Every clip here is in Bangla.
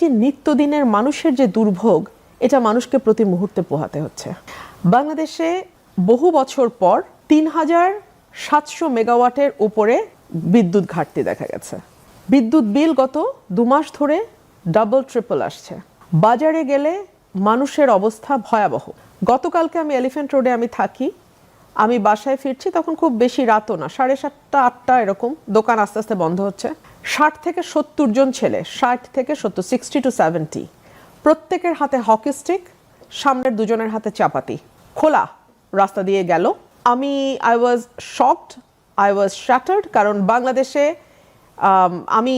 যে নিত্যদিনের মানুষের যে দুর্ভোগ, এটা মানুষকে প্রতি মুহূর্তে পোহাতে হচ্ছে। বাংলাদেশে বহু বছর পর ৩,৭০০ মেগাওয়াটের উপরে বিদ্যুৎ ঘাটতি দেখা গেছে। বিদ্যুৎ বিল গত ২ মাস ধরে ডাবল ট্রিপল আসছে। বাজারে গেলে মানুষের অবস্থা ভয়াবহ। গতকালকে আমি এলিফ্যান্ট রোডে থাকি, আমি বাসায় ফিরছি, তখন খুব বেশি রাতও না, 7:30 8টা এরকম, দোকান আস্তে আস্তে বন্ধ হচ্ছে। 60 থেকে 70 জন ছেলে, 60 থেকে 70, 60 to 70, প্রত্যেকের হাতে হকি স্টিক, সামনের দুজনের হাতে চাপাতি, খোলা রাস্তা দিয়ে গেল। I was shocked, I was shattered, কারণ বাংলাদেশে আমি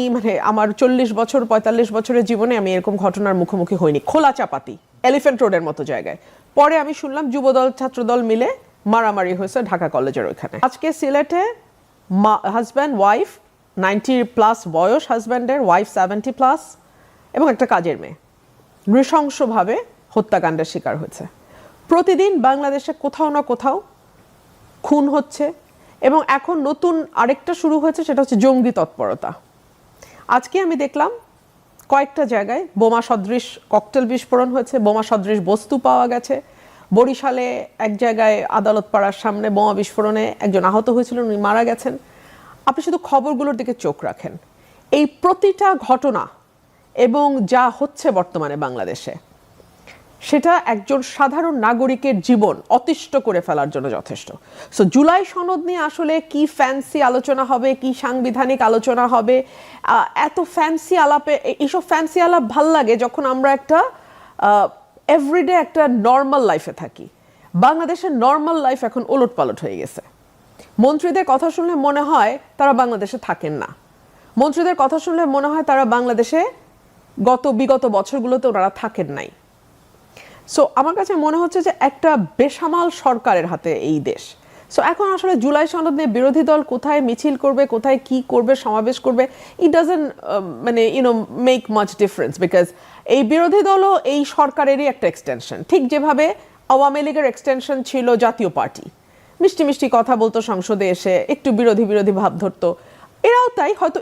আমার 40 বছর 45 বছরের জীবনে আমি এরকম ঘটনার মুখোমুখি হইনি। খোলা চাপাতি এলিফ্যান্ট রোডের মতো জায়গায়। পরে আমি শুনলাম যুবদল ছাত্রদল মিলে মারামারি হয়েছে ঢাকা কলেজের ওইখানে। আজকে সিলেটে হাজব্যান্ড ওয়াইফ, 90+ বয়স হাজব্যান্ডের, ওয়াইফ 70+, এবং একটা কাজের মেয়ে নৃশংসভাবে হত্যাকাণ্ডের শিকার হয়েছে। প্রতিদিন বাংলাদেশে কোথাও না কোথাও খুন হচ্ছে, এবং এখন নতুন আরেকটা শুরু হয়েছে, সেটা হচ্ছে জঙ্গি তৎপরতা। আজকে আমি দেখলাম কয়েকটা জায়গায় বোমা সদৃশ ককটেল বিস্ফোরণ হয়েছে, বোমা সদৃশ বস্তু পাওয়া গেছে। বরিশালে এক জায়গায় আদালত পাড়ার সামনে বোমা বিস্ফোরণে একজন আহত হয়েছিলেন, উনি মারা গেছেন। আপনি শুধু খবরগুলোর দিকে চোখ রাখেন, এই প্রতিটা ঘটনা এবং যা হচ্ছে বর্তমানে বাংলাদেশে, সেটা একজন সাধারণ নাগরিকের জীবন অতিষ্ঠ করে ফেলার জন্য যথেষ্ট। সো জুলাই সনদ নিয়ে আসলে কি ফ্যান্সি আলোচনা হবে, কি সাংবিধানিক আলোচনা হবে, এত ফ্যান্সি আলাপে, এইসব ফ্যান্সি আলাপ ভাল লাগে যখন আমরা একটা এভরিডে একটা নর্মাল লাইফে থাকি। বাংলাদেশের নর্মাল লাইফ এখন ওলটপালট হয়ে গেছে। মন্ত্রীদের কথা শুনলে মনে হয় তারা বাংলাদেশে থাকেন না, মন্ত্রীদের কথা শুনলে মনে হয় তারা বাংলাদেশে বিগত বছরগুলোতে ওনারা থাকেন নাই। সো আমার কাছে মনে হচ্ছে যে একটা বেসামাল সরকারের হাতে এই দেশ। সো এখন আসলে জুলাই সনদ নিয়ে বিরোধী দল কোথায় মিছিল করবে, কোথায় কি করবে, সমাবেশ করবে, it doesn't make much difference, because এই বিরোধী দলও এই সরকারেরই একটা এক্সটেনশন। ঠিক যেভাবে আওয়ামী লীগের এক্সটেনশন ছিল জাতীয় পার্টি, মিষ্টি মিষ্টি কথা বলতো, সংসদে এসে একটু বিরোধী বিরোধী ভাব ধরতো, এরাও তাই, হয়তো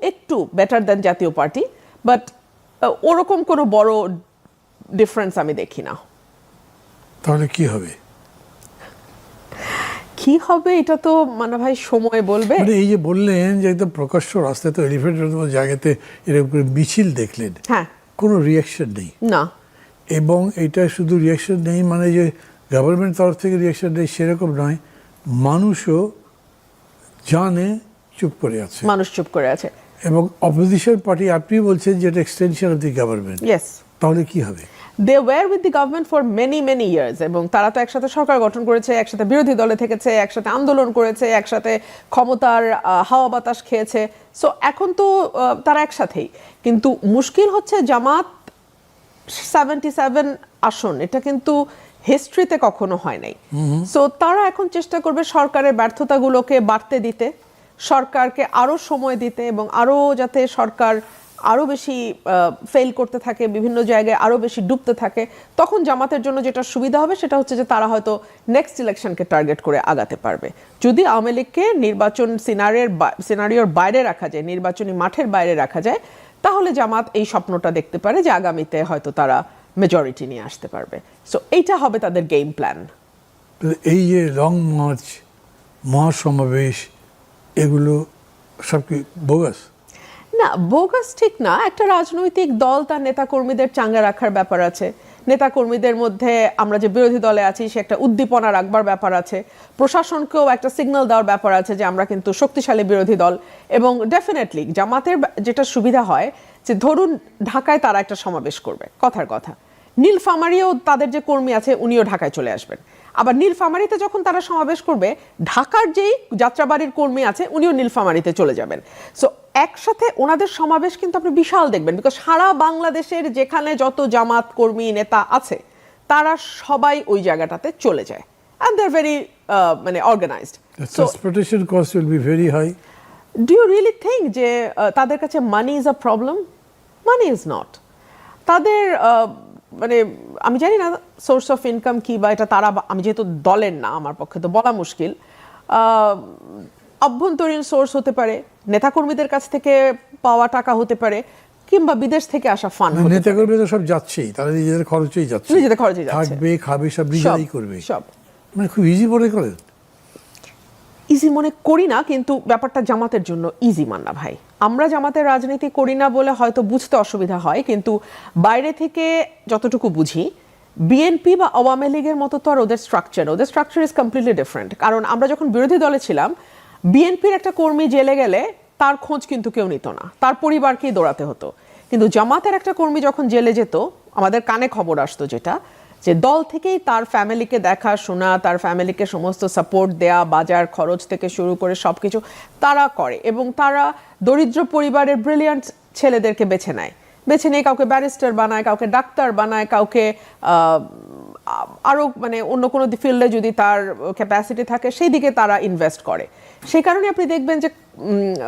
একটু বেটার দেন জাতীয় পার্টি, বাট ওরকম কোনো বড় ডিফারেন্স আমি দেখি না। তাহলে কি হবে? কি হবে এটা তো ভাই সময় বলবে। এই যে বললেন যে একদম প্রকাশ্য রাস্তায়, তো এলিফ্যান্টের মতো জায়গাতে এরকম করে মিছিল দেখলেন, হ্যাঁ, কোনো রিয়াকশন নেই না, এবং এটা শুধু রিয়াকশন নেই মানে যে গভর্নমেন্ট তরফ থেকে রিয়াকশন নেই সেরকম নয়, মানুষও জানে চুপ করে আছে, মানুষ চুপ করে আছে। এবং অপোজিশন পার্টি, আপনি বলছেন যে এটা extension of the government, yes, তাহলে কি হবে? They were with the government for many years, এবং তারা তো একসাথে সরকার গঠন করেছে, একসাথে বিরোধী দলে থেকেছে, একসাথে আন্দোলন করেছে, একসাথে ক্ষমতার হাওয়া বাতাস খেয়েছে। সো এখন তো তারা একসাথেই, কিন্তু মুশকিল হচ্ছে জামাত 77 আসন, এটা কিন্তু হিস্ট্রিতে কখনো হয় নাই। সো তারা এখন চেষ্টা করবে সরকারের ব্যর্থতাগুলোকে বাড়তে দিতে, সরকারকে আরো সময় দিতে, এবং আরো যাতে সরকার আরো বেশি ফেল করতে থাকে, বিভিন্ন জায়গায় আরো বেশি ডুবতে থাকে। তখন জামাতের জন্য যেটা সুবিধা হবে সেটা হচ্ছে যে তারা হয়তো নেক্সট ইলেকশনকে টার্গেট করে আগাতে পারবে। যদি আওয়ামী লীগকে নির্বাচন সিনারিওর বাইরে রাখা যায়, নির্বাচনী মাঠের বাইরে রাখা যায়, তাহলে জামাত এই স্বপ্নটা দেখতে পারে যে আগামীতে হয়তো তারা মেজরিটি নিয়ে আসতে পারবে। সো এইটা হবে তাদের গেম প্ল্যান। এই যে লং মার্চ, মহাসমাবেশ, এগুলো সব কি বোগাস? না, বোগাস ঠিক না। একটা রাজনৈতিক দল তার নেতাকর্মীদের চাঙ্গা রাখার ব্যাপার আছে, নেতাকর্মীদের মধ্যে আমরা যে বিরোধী দলে আছি সে একটা উদ্দীপনা রাখবার ব্যাপার আছে, প্রশাসনকেও একটা সিগন্যাল দেওয়ার ব্যাপার আছে যে আমরা কিন্তু শক্তিশালী বিরোধী দল। এবং ডেফিনেটলি জামাতের যেটা সুবিধা হয় যে ধরুন ঢাকায় তারা একটা সমাবেশ করবে, কথার কথা, নীলফামারীও তাদের যে কর্মী আছে উনিও ঢাকায় চলে আসবেন। আবার নীলফামারীতে যখন তারা সমাবেশ করবে, ঢাকার যেই যাত্রাবাড়ির কর্মী আছে উনিও নীলফামারীতে চলে যাবেন। সো একসাথে ওনাদের সমাবেশ কিন্তু আপনি বিশাল দেখবেন, বিকজ সারা বাংলাদেশের যেখানে যত জামাত কর্মী নেতা আছে তারা সবাই ওই জায়গাটাতে চলে যায়, and they're very organized. The transportation cost will be very high. Do you really think যে তাদের কাছে money is a problem? Money is not. তাদের আমি জানি না সোর্স অফ ইনকাম কি, বা এটা তারা, আমি যেহেতু দলের না আমার পক্ষে তো বলা মুশকিল। অভ্যন্তরীণ সোর্স হতে পারে, নেতাকর্মীদের কাছ থেকে পাওয়া টাকা হতে পারে, কিংবা বিদেশ থেকে আসা ফান্ড নেতা কর্মী তো সব যাচ্ছেই, তারা নিজেদের খরচেই যাচ্ছে, নিজেদের খরচে যাচ্ছে, থাকবে খাবে সব নিজেরাই করবে, সব মানে খুব ইজি মনে করেন? ইজি মনে করি না, কিন্তু ব্যাপারটা জামাতের জন্য ইজি মান না ভাই। আমরা জামাতের রাজনীতি করি না বলে হয়তো বুঝতে অসুবিধা হয়, কিন্তু বাইরে থেকে যতটুকু বুঝি বিএনপি বা আওয়ামী লীগের মতো তো আর ওদের স্ট্রাকচার ইজ কমপ্লিটলি ডিফারেন্ট। কারণ আমরা যখন বিরোধী দলে ছিলাম, বিএনপির একটা কর্মী জেলে গেলে তার খোঁজ কিন্তু কেউ নিত না, তার পরিবারকেই দৌড়াতে হতো। কিন্তু জামাতের একটা কর্মী যখন জেলে যেত, আমাদের কানে খবর আসতো যেটা, যে দল থেকেই তার ফ্যামিলিকে দেখাশোনা, তার ফ্যামিলিকে সমস্ত সাপোর্ট দেয়া, বাজার খরচ থেকে শুরু করে সবকিছু তারা করে, এবং তারা দরিদ্র পরিবারের ব্রিলিয়ান্ট ছেলেদেরকে বেছে নিয়ে কাউকে ব্যারিস্টার বানায়, কাউকে ডাক্তার বানায়, কাউকে আরও মানে অন্য কোনো ফিল্ডে যদি তার ক্যাপাসিটি থাকে সেই দিকে তারা ইনভেস্ট করে। সেই কারণে আপনি দেখবেন যে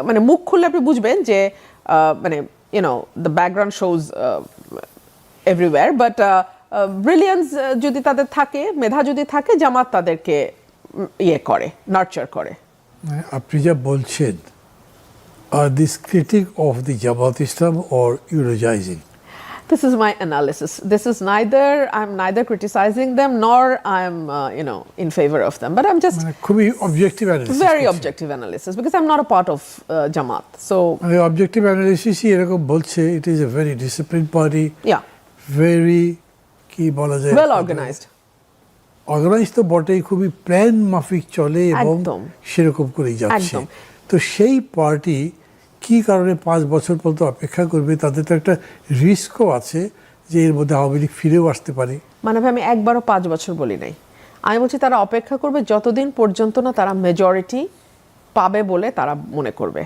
মানে মুখ খুললে আপনি বুঝবেন যে মানে the background shows everywhere, but brilliance যদি তাদের থাকে, মেধা যদি থাকে, জামাত তাদেরকে ইয়ে করে, নার্চার করে। আপনি যা বলছেন, আর this critique of the Jamaat Islam or ইউরোজাইজিং? This is my analysis. I'm neither criticizing them nor I'm in favor of them, but I'm just খুবই objective analysis, very objective analysis, because I'm not a part of Jamaat. So objective অ্যানালিসিসই এরকম বলছে, it is a very discipline party, yeah, very কি বলা যায়, well organized. অর্গানাইজ তো বটেই, খুবই প্ল্যান মাফিক চলে এবং একদম সেরকম করেই যাচ্ছে। একদম। তো সেই পার্টি কি কারণে 5 বছর পর্যন্ত অপেক্ষা করবে? তাদের তো একটা রিস্কও আছে যে এর মধ্যে আওয়ামী লীগ ফিরেও আসতে পারে। মানে ভাই, আমি একবারও 5 বছর বলি নাই। আমি বলছি তারা অপেক্ষা করবে যতদিন পর্যন্ত না তারা মেজরিটি পাবে বলে তারা মনে করবে।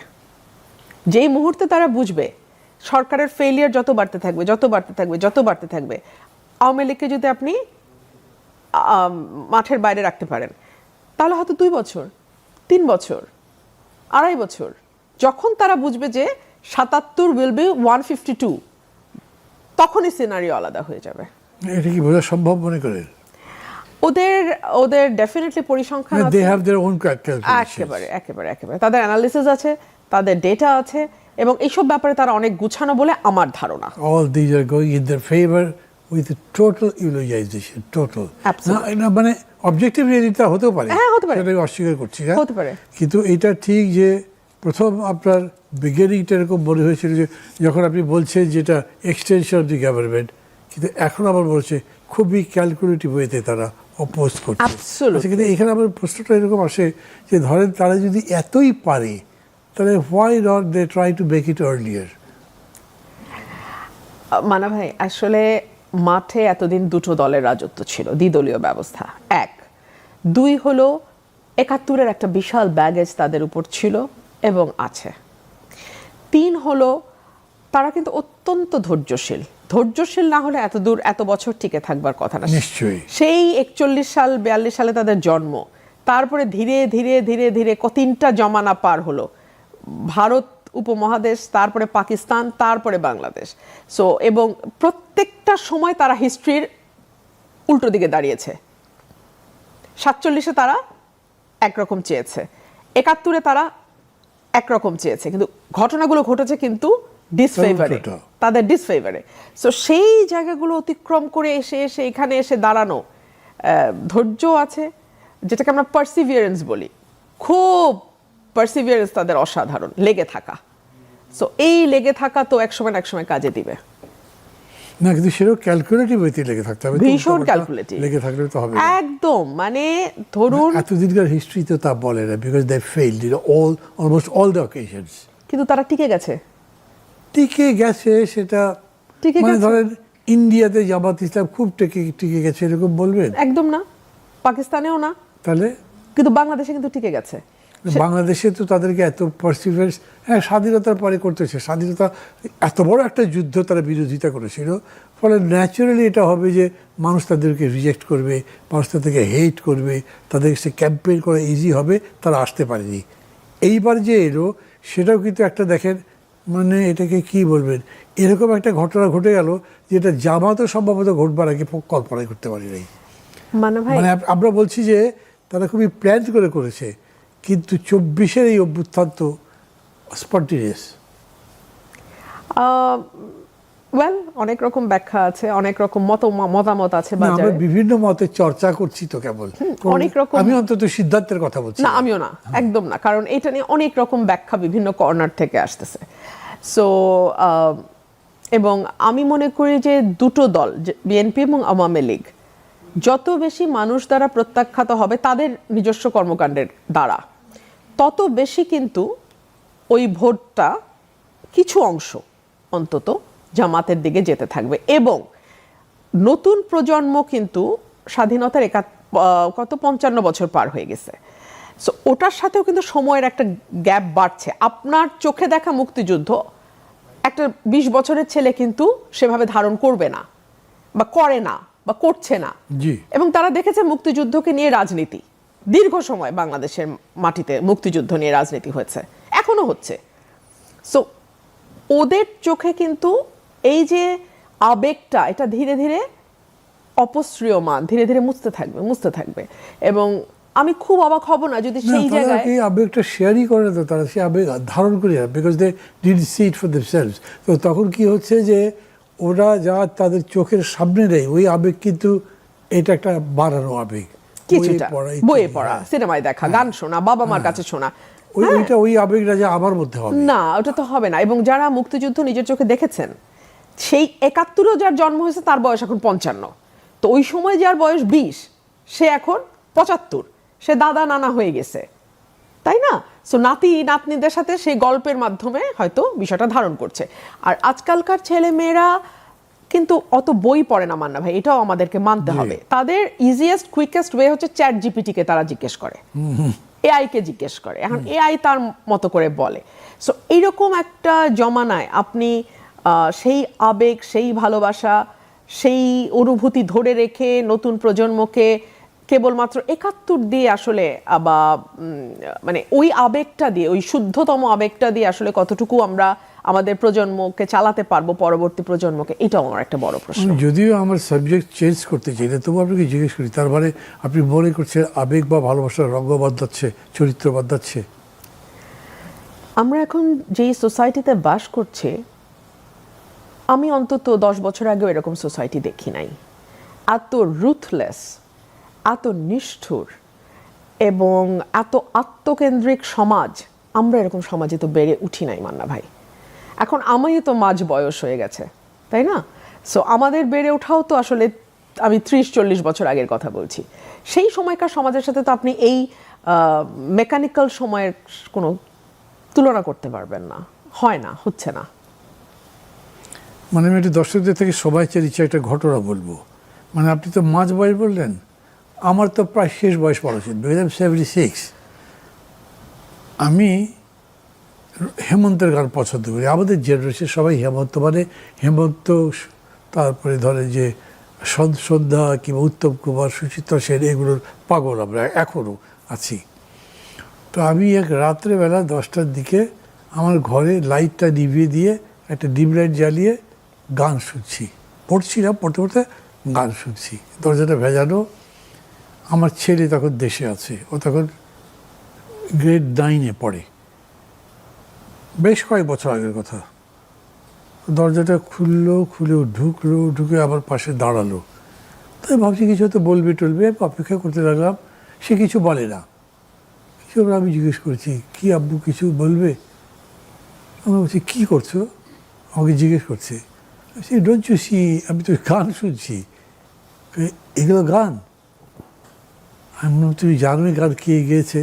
যেই মুহূর্তে তারা বুঝবে সরকারের ফেলিয়ার যত বাড়তে থাকবে, আওয়ামী লীগকে যদি আপনি মাঠের বাইরে রাখতে পারেন, তাহলে হয়তো 2 বছর, 3 বছর, 2.5 বছর, যখন তারা বুঝবে যে 77 will be 152, তখনই সিনারিও আলাদা হয়ে যাবে। এটা কি বোঝা সম্ভব মনে করেন? ওদের ডেফিনেটলি পরিসংখ্যান আছে, they have their own calculations, একেবারে তাদের অ্যানালিসিস আছে, তাদের ডেটা আছে, এবং এইসব ব্যাপারে তারা অনেক গুছানো বলে আমার ধারণা। all these are going in their favor with a total eulogization, total. না মানে অবজেক্টিভ রিয়েলিটি হতেও পারে, হ্যাঁ হতে পারে, সেটা অস্বীকার করছি, হতে পারে, কিন্তু এটা ঠিক যে প্রথম আপনার বিগিনিংটা এরকম মনে হয়েছিল যে যখন আপনি বলছেন যেটা এক্সটেনশন অফ দি গভর্নমেন্ট, কিন্তু এখন আবার বলছে খুবই ক্যালকুলেটিভ ওয়েতে তারা অপোজ করছে। Absolutely. কিন্তু এখানে আমার প্রশ্নটা এরকম আসে যে ধরেন তারা যদি এতই পারে, তাহলে why not they try to make it earlier? Manna ভাই, আসলে মাঠে এতদিন দুটো দলের রাজত্ব ছিল, দ্বিদলীয় ব্যবস্থা, 1। 2 হলো 71-এর একটা বিশাল ব্যাগেজ তাদের উপর ছিল এবং আছে। 3 হলো তারা কিন্তু অত্যন্ত ধৈর্যশীল না হলে এত দূর এত বছর টিকে থাকবার কথা না। নিশ্চয়ই সেই 41 সাল 42 সালে তাদের জন্ম, তারপরে ধীরে ধীরে ধীরে ধীরে কতটা জমানা পার হলো, ভারত উপমহাদেশ, তারপরে পাকিস্তান, তারপরে বাংলাদেশ। সো এবং প্রত্যেকটা সময় তারা হিস্ট্রির উল্টো দিকে দাঁড়িয়েছে। 47-এ তারা একরকম চেয়েছে, 71-এ তারা একরকম চেয়েছে, কিন্তু ঘটনাগুলো ঘটেছে কিন্তু তাদের ডিসফেভারে। সো সেই জায়গাগুলো অতিক্রম করে এসে এখানে এসে দাঁড়ানো, ধৈর্য আছে, যেটাকে আমরা পারসিভিয়ারেন্স বলি, খুব পারসিভিয়ারেন্স তাদের অসাধারণ, লেগে থাকা। সো এই লেগে থাকা তো একসময় না একসময় কাজে দিবে। না, কিন্তু সেটাও ক্যালকুলেটিভ ওয়েতে লেগে থাকতে হবে, ভীষণ ক্যালকুলেটিভ, লেগে থাকলে তো হবে একদম। মানে ধরুন এতদিনকার হিস্ট্রি তো তা বলে না, because they failed in almost all the occasions. কিন্তু তারা টিকে গেছে, সেটা মানে ধরেন ইন্ডিয়াতে জামাত ইসলাম খুব টিকে গেছে এরকম বলবেন? একদম না, পাকিস্তানেও না। তাহলে কিন্তু বাংলাদেশে কিন্তু টিকে গেছে। বাংলাদেশে তো তাদেরকে এত পারসিভিয়ারেন্স, হ্যাঁ স্বাধীনতার পরে করতেছে, স্বাধীনতা এত বড় একটা যুদ্ধ তারা বিরোধিতা করেছিল, ফলে ন্যাচারালি এটা হবে যে মানুষ তাদেরকে রিজেক্ট করবে, মানুষ তাদেরকে হেট করবে, তাদের সে ক্যাম্পেইন করা ইজি হবে, তারা আসতে পারেনি। এইবার যে এলো সেটাও কিন্তু একটা দেখেন, মানে এটাকে কি বলবেন, এরকম একটা ঘটনা ঘটে গেল যেটা জামাতও সম্ভবত ঘটবার আগে কল্পনা করতে পারি নাই। মানে আমরা বলছি যে তারা খুবই প্ল্যান করে করেছে, কিন্তু 24-এর এই অভ্যুত্থান তো স্পন্টেনিয়াস। ওয়েল, অনেক রকম ব্যাখ্যা আছে, অনেক রকম মতামত আছে না, আমরা বাজারে। বিভিন্ন মতে চর্চা করছি তো কেবল, অনেক রকম। আমি অন্তত সিদ্ধান্তের কথা বলছি না, আমিও না, একদম না, কারণ এটা নিয়ে অনেক রকম ব্যাখ্যা বিভিন্ন কর্নার থেকে আসতেছে। সো এবং আমি মনে করি যে দুটো দল, বিএনপি এবং আওয়ামী লীগ, যত বেশি মানুষ দ্বারা প্রত্যাখ্যাত হবে তাদের নিজস্ব কর্মকাণ্ডের দ্বারা, তত বেশি কিন্তু ওই ভোটটা কিছু অংশ অন্তত জামাতের দিকে যেতে থাকবে। এবং নতুন প্রজন্ম কিন্তু স্বাধীনতার কত 55 বছর পার হয়ে গেছে। সো ওটার সাথেও কিন্তু সময়ের একটা গ্যাপ বাড়ছে। আপনার চোখে দেখা মুক্তিযুদ্ধ একটা 20 বছরের ছেলে কিন্তু সেভাবে ধারণ করবে না, বা করে না, বা করছে না। জি। এবং তারা দেখেছে মুক্তিযুদ্ধকে নিয়ে রাজনীতি, দীর্ঘ সময় বাংলাদেশের মাটিতে মুক্তিযুদ্ধ নিয়ে রাজনীতি হয়েছে, এখনো হচ্ছে। সো ওদের চোখে কিন্তু এই যে আবেগটা, এটা ধীরে ধীরে অপসৃয়মান, ধীরে ধীরে মুছতে থাকবে। এবং আমি খুব অবাক হব না যদি সেই জায়গায় এই আবেগটা শেয়ারই করে, তো তারা সেই আবেগ ধারণ করে, because they did see it for themselves. তো তখন কি হচ্ছে যে ওরা যা তাদের চোখের সামনে নেই, ওই আবেগ কিন্তু এটা একটা বাড়ানো আবেগ, কিছুটা বইয়ে পড়া, সিনেমায় দেখা, গান শোনা, বাবা মার কাছে শোনা, ওইটা ওই আবেগটা যে আমার মধ্যে হবে না, ওটা তো হবে না। এবং যারা মুক্তিযুদ্ধ নিজের চোখে দেখেছেন, সেই 71-ও যার জন্ম হয়েছে তার বয়স এখন 55, তো ওই সময় যার বয়স 20 সে এখন 75, সে দাদা নানা হয়ে গেছে, তাই না? সো নাতি নাতনিদের সাথে সেই গল্পের মাধ্যমে হয়তো বিষয়টা ধারণ করছে। আর আজকালকার ছেলে মেয়েরা কিন্তু অত বই পড়ে না, মান্না ভাই, এটাও আমাদেরকে মানতে হবে। তাদের ইজিয়েস্ট কুইকেস্ট ওয়ে হচ্ছে চ্যাট জিপিটিকে তারা জিজ্ঞেস করে, এআই কে জিজ্ঞেস করে, এখন এআই তার মতো করে বলে। সো এইরকম একটা জমানায় আপনি সেই আবেগ, সেই ভালোবাসা, সেই অনুভূতি ধরে রেখে নতুন প্রজন্মকে কেবলমাত্র 71 দিয়ে আসলে বা মানে ওই আবেগটা দিয়ে, ওই শুদ্ধতম আবেগটা দিয়ে আসলে কতটুকু আমরা আমাদের প্রজন্মকে চালাতে পারবো, পরবর্তী প্রজন্মকে, এটাও আমার একটা বড় প্রশ্ন। যদিও আমার সাবজেক্ট চেঞ্জ করতে চাই না, তবু আপনাকে জিজ্ঞেস করি, তার মানে আপনি মনে করছেন আবেগ বা ভালোবাসার রঙ্গ বদলাচ্ছে, চরিত্র বদলাচ্ছে? আমরা এখন যেই সোসাইটিতে বাস করছি, আমি অন্তত 10 বছর আগেও এরকম সোসাইটি দেখি নাই। এত রুথলেস, এত নিষ্ঠুর এবং এত আত্মকেন্দ্রিক সমাজ, আমরা এরকম সমাজে তো বেড়ে উঠি নাই, মান্না ভাই। এখন আমি তো মাঝ বয়স হয়ে গেছে, তাই না? সো আমাদের বেড়ে ওঠাও তো আসলে আমি 30-40 বছর আগের কথা বলছি। সেই সময়কার সমাজের সাথে তো আপনি এই মেকানিক্যাল সময়ের কোনো তুলনা করতে পারবেন না, হয় না, হচ্ছে না। মানে আমি একটু দর্শকদের থেকে সবাই চাইছি একটা ঘটনা বলবো। মানে আপনি তো মাঝ বয়স বললেন, আমার তো প্রায় শেষ বয়স পড়া ছিল, 76। আমি হেমন্তের গান পছন্দ করি, আমাদের জেনারেশন সবাই হেমন্ত, মানে হেমন্ত, তারপরে ধরে যে সন্ধ্যা কিংবা উত্তম কুমার, সুচিত্রা সেন, এগুলোর পাগল আমরা এখনও আছি। তো আমি এক রাত্রেবেলা 10টার দিকে আমার ঘরে লাইটটা নিভিয়ে দিয়ে একটা ডিম লাইট জ্বালিয়ে গান শুনছি, পড়ছিলাম, পড়তে পড়তে গান শুনছি, দরজাটা ভেজানো। আমার ছেলে তখন দেশে আছে, ও তখন গ্রেড 9-এ পড়ে, বেশ কয়েক বছর আগের কথা। দরজাটা খুলে ঢুকে আমার পাশে দাঁড়ালো। তাই ভাবছি কিছু হয়তো বলবে টলবে, অপেক্ষা করতে লাগলাম, সে কিছু বলে না। কিছু আমি জিজ্ঞেস করছি, কি আব্বু কিছু বলবে? আমরা বলছি কী করছো, আমাকে জিজ্ঞেস করছে। সে ডোন্ট ইউ সি, আমি তো গান শুনছি। এগুলো গান? আমি বললাম তুমি জানো গান কে গিয়েছে?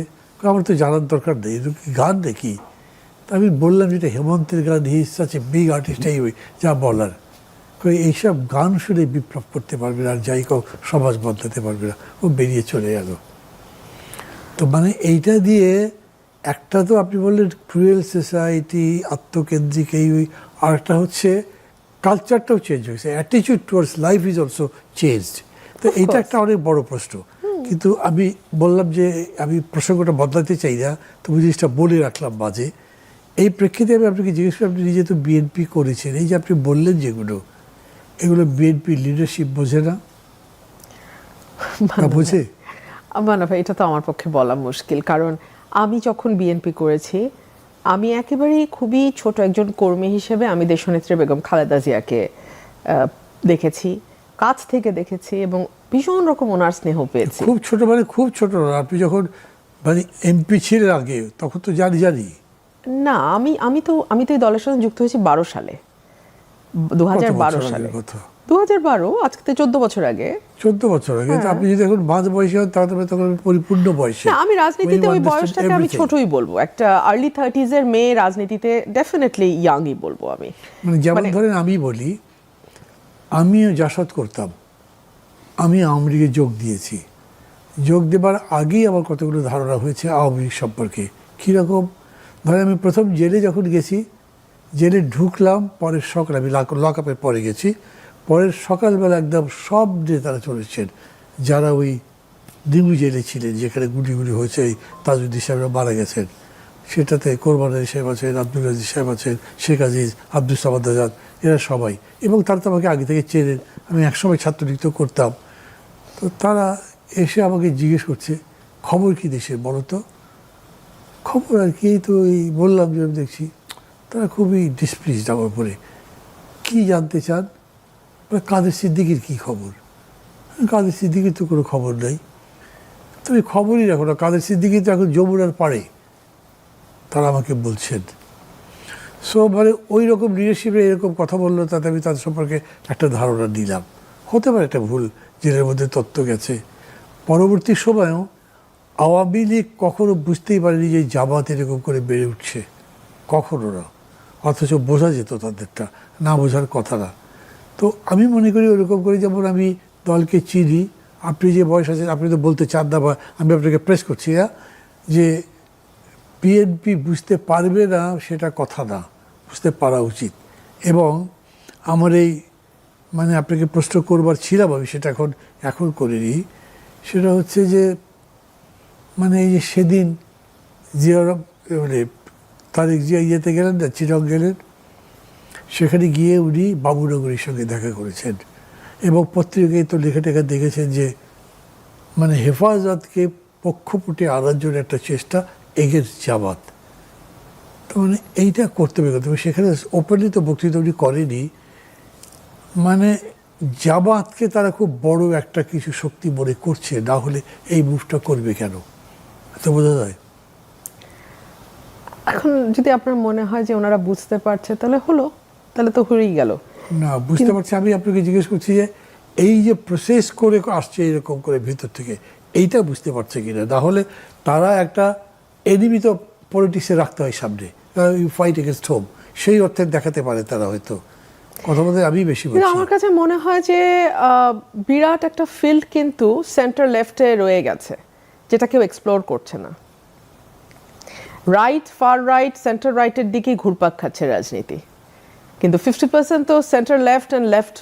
আমার তো জানার দরকার নেই, এগুলো কি গান নাকি? তা আমি বললাম যেটা হেমন্তের গান, he is such a big artist, এই যা বলার। এইসব গান শুনে বিপ্লব করতে পারবে না, আর যাই কেউ সমাজ বদলাতে পারবে না। ও বেরিয়ে চলে গেল। তো মানে এইটা দিয়ে একটা তো আপনি বললেন ক্রুয়েল সোসাইটি, আত্মকেন্দ্রিক, এই আর একটা হচ্ছে কালচারটাও চেঞ্জ হয়েছে, attitude towards life is also changed. তো এইটা একটা অনেক বড় প্রশ্ন। কিন্তু আমি বললাম যে আমি প্রসঙ্গটা বদলাতে চাই না, তবু জিনিসটা বলে রাখলাম মাঝে। এই প্রেক্ষিতে আমি আপনাকে জিজ্ঞেস করি, আপনি নিজে তো বিএনপি করেছেন, এই যে আপনি বললেন যেগুলো, এগুলো বিএনপি লিডারশিপ বোঝে না? বোঝে? মান্না ভাই, এটা তো আমার পক্ষে বলা মুশকিল, কারণ আমি যখন বিএনপি করেছি আমি একেবারেই খুবই ছোট একজন কর্মী হিসেবে আমি দেশনেত্রী বেগম খালেদা জিয়াকে দেখেছি, কাছ থেকে দেখেছি এবং ভীষণ রকম ওনার স্নেহ পেয়েছি। খুব ছোট মানে খুব ছোট না, আপনি যখন মানে এমপি ছিলেন আগে তখন তো জানি না, আমি তো এই দলের সাথে যুক্ত হয়েছি 12 সালে, 2012 সালে। 2012 আজকে তো 14 বছর আগে। 14 বছর আগে তো আপনি যদি এখন মাঝ বয়সী হন তাহলে তখন পরিপূর্ণ বয়সে। না, আমি রাজনীতিতে ওই বয়সটাকে আমি ছোটই বলবো, একটা আর্লি 30s এর মেয়ে রাজনীতিতে ডেফিনেটলি ইয়াংই বলবো আমি। মানে যেমন ধরেন আমি বলি, আমিও জাসদ করতাম, আমি আওয়ামী লীগে যোগ দিয়েছি, যোগ দেবার আগেই আমার কতগুলো ধারণা হয়েছে আওয়ামী লীগ সম্পর্কে। কীরকম, ধরেন আমি প্রথম জেলে যখন গেছি, জেলে ঢুকলাম, পরের সকাল আমি লক আপের পরে গেছি, পরের সকালবেলা একদম সব নেতারা চলেছেন যারা ওই ডিঙ্গু জেলে ছিলেন, যেখানে গুলি হয়েছে, এই তাজউদ্দিন সাহেবরা মারা গেছেন, সেটাতে কোরবান আলী সাহেব আছেন, আব্দুল আজিজ সাহেব আছেন, শেখ আজিজ, আব্দুল সামাদ আজাদ, এরা সবাই। এবং তারা তো আমাকে আগে থেকে চেনেন, আমি একসময় ছাত্রলীগ তো করতাম। তো তারা এসে আমাকে জিজ্ঞেস করছে, খবর কি দেশের বলো তো? খবর আর কি, তো এই বললাম যে আমি দেখছি। তারা খুবই ডিসপ্লিসড আমার উপরে। কী জানতে চান? কাদের সিদ্দিকীর কী খবর? কাদের সিদ্দিকীর তো কোনো খবর নাই। তুমি খবরই রাখো না, কাদের সিদ্দিকী তো এখন যমুনার পাড়ে, তারা আমাকে বলছেন। সো মানে ওই রকম লিডারশিপে এরকম কথা বললো, তাতে আমি তাদের সম্পর্কে একটা ধারণা নিলাম। হতে পারে একটা ভুল, জেলের মধ্যে তত্ত্ব গেছে। পরবর্তী সময়েও আওয়ামী লীগ কখনো বুঝতেই পারেনি যে জামাত এরকম করে বেড়ে উঠছে, কখনো না। অথচ বোঝা যেত তাদেরটা, না বোঝার কথা না। তো আমি মনে করি ওরকম করে, যেমন আমি দলকে চিনি, আপনি যে বয়স আছেন আপনি তো বলতে চান না, বা আমি আপনাকে প্রেস করছি না যে বিএনপি বুঝতে পারবে না, সেটা কথা না, বুঝতে পারা উচিত। এবং আমার এই মানে আপনাকে প্রশ্ন করবার ছিলাম, আমি সেটা এখন করিনি। সেটা হচ্ছে যে মানে এই যে সেদিন জিয়া মানে তারেক জিয়া ইয়েতে গেলেন না, চিরং গেলেন, সেখানে গিয়ে উনি বাবুনগরীর সঙ্গে দেখা করেছেন এবং পত্রিকায় তো লেখা টেখা দেখেছেন যে মানে হেফাজতকে পক্ষপটে আনার জন্য একটা চেষ্টা এগেন্স্ট জামাত। তো মানে এইটা করতে হবে, সেখানে ওপেনলি তো বক্তৃতা উনি করেনি। মানে জামাতকে তারা খুব বড় একটা কিছু শক্তি মনে করছে, না হলে এই মুভটা করবে কেন, এত বোঝা যায়। এখন যদি আপনার মনে হয় যে ওনারা বুঝতে পারছে, তাহলে তো হয়েই গেল। না, বুঝতে পারছি। আমি আপনাকে জিজ্ঞেস করছি যে এই যে প্রসেস করে আসছে এরকম করে ভিতর থেকে, এইটা বুঝতে পারছে কিনা। না হলে তারা একটা এনিমি তো পলিটিক্সে রাখতে হয় সামনে, ইউ ফাইট এগেনস্ট হোম, সেই অর্থে দেখাতে পারে তারা হয়তো। কথা বলতে আমি বেশি বলছি। আমার কাছে মনে হয় যে বিরাট একটা ফিল্ড কিন্তু সেন্টার লেফটে রয়ে গেছে, যেটা কেউ এক্সপ্লোর করছে না। রাইট, ফার রাইট, সেন্টার রাইটের দিকেই ঘুরপাক খাচ্ছে রাজনীতি, কিন্তু 50% তো centre left and left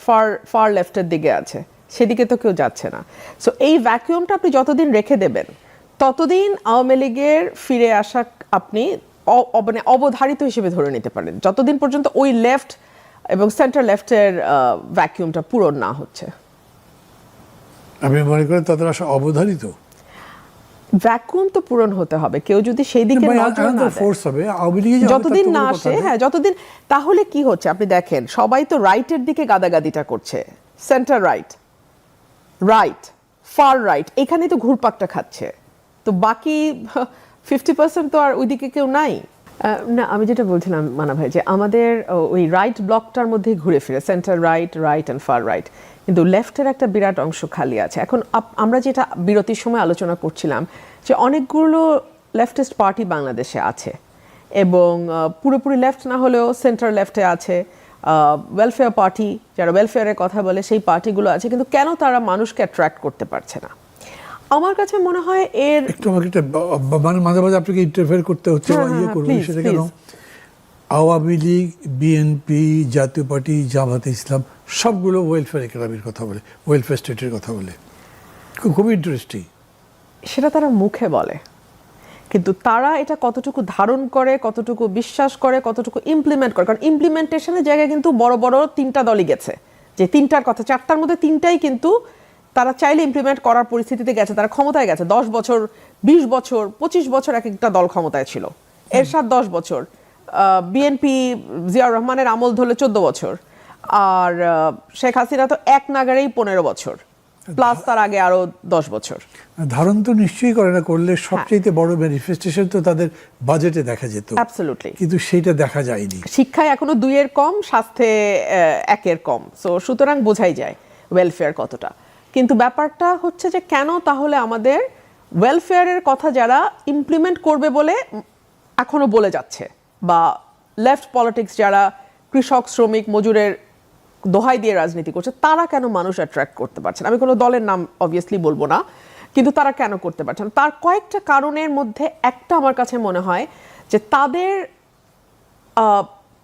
far লেফটের দিকে আছে, সেদিকে তো কেউ যাচ্ছে না। সো এই ভ্যাকুয়ামটা আপনি যতদিন রেখে দেবেন, ততদিন আওয়ামী লীগের ফিরে আসা আপনি মানে অবধারিত হিসেবে ধরে নিতে পারেন, যতদিন পর্যন্ত ওই লেফট এবং সেন্টার লেফটের ভ্যাকুয়ামটা পূরণ না হচ্ছে। আমি মনে করি তাদের আসা অবধারিত। ভ্যাকুয়াম তো পূরণ হতে হবে, কেউ যদি সেই দিকে নজর না দেয়, যতদিন না আসে, হ্যাঁ যতদিন। তাহলে কি হচ্ছে আপনি দেখেন, সবাই তো রাইটের দিকে গাদাগাদিটা করছে, centre right, right, fur right, এখানেই তো ঘুরপাকটা খাচ্ছে। তো বাকি 50% তো আর ওইদিকে কেউ নাই। না, আমি যেটা বলছিলাম মানা ভাই, যে আমাদের ওই রাইট ব্লকটার মধ্যেই ঘুরে ফিরে centre right, right and far right, কিন্তু লেফটের একটা বিরাট অংশ খালি আছে। এখন আমরা যেটা বিরতির সময় আলোচনা করছিলাম, যে অনেকগুলো লেফটিস্ট পার্টি বাংলাদেশে আছে এবং পুরোপুরি লেফট না হলেও সেন্টার লেফটে আছে, ওয়েলফেয়ার পার্টি, যারা ওয়েলফেয়ারের কথা বলে সেই পার্টিগুলো আছে, কিন্তু কেন তারা মানুষকে অ্যাট্রাক্ট করতে পারছে না? আমার কাছে মনে হয় এর একটু আমাকে মানে মাঝে মাঝে আপনাকে ইন্টারফেয়ার করতে হচ্ছে, ইয়ে করবো সেটা কেন। আওয়ামী লীগ, বিএনপি, জাতীয় পার্টি, জামাতে ইসলাম সবগুলো ওয়েলফেয়ার ইকোনমির কথা বলে, ওয়েলফেয়ার স্টেটের কথা বলে, খুবই ইন্টারেস্টিং। সেটা তারা মুখে বলে, কিন্তু তারা এটা কতটুকু ধারণ করে, কতটুকু বিশ্বাস করে, কতটুকু ইমপ্লিমেন্ট করে। কারণ ইমপ্লিমেন্টেশনের জায়গায় কিন্তু বড় বড় 3টা দলই গেছে, যে 3টার কথা, 4টার মধ্যে 3টাই কিন্তু তারা চাইলে ইমপ্লিমেন্ট করার পরিস্থিতিতে গেছে, তারা ক্ষমতায় গেছে। 10 বছর, 20 বছর, 25 বছর এক একটা দল ক্ষমতায় ছিল। এরশাদ 10 বছর, বিএনপি জিয়াউর রহমানের আমল ধরলে 14 বছর, আর শেখ হাসিনা তো এক নাগারেই 15 বছর, প্লাস তার আগে আরো 10 বছর। ধারণ তো নিশ্চয়ই করে না, করলে সবচেয়ে বড় ম্যানিফেস্টেশন তো তাদের বাজেটে দেখা যেত, অ্যাবসলিউটলি, কিন্তু সেটা দেখা যায়নি। শিক্ষায় এখনো 2-এর কম, স্বাস্থ্যে 1-এর কম, সো সুতরাং বোঝাই যায় ওয়েলফেয়ার কতটা। কিন্তু ব্যাপারটা হচ্ছে যে কেন তাহলে আমাদের ওয়েলফেয়ারের কথা যারা ইমপ্লিমেন্ট করবে বলে এখনো বলে যাচ্ছে, বা লেফট পলিটিক্স যারা কৃষক শ্রমিক মজুরের দোহাই দিয়ে রাজনীতি করছে, তারা কেন মানুষ অ্যাট্রাক্ট করতে পারছে না? আমি কোনো দলের নাম অবভিয়াসলি বলবো না, কিন্তু তারা কেন করতে পারছে না? তার কয়েকটা কারণের মধ্যে একটা আমার কাছে মনে হয় যে তাদের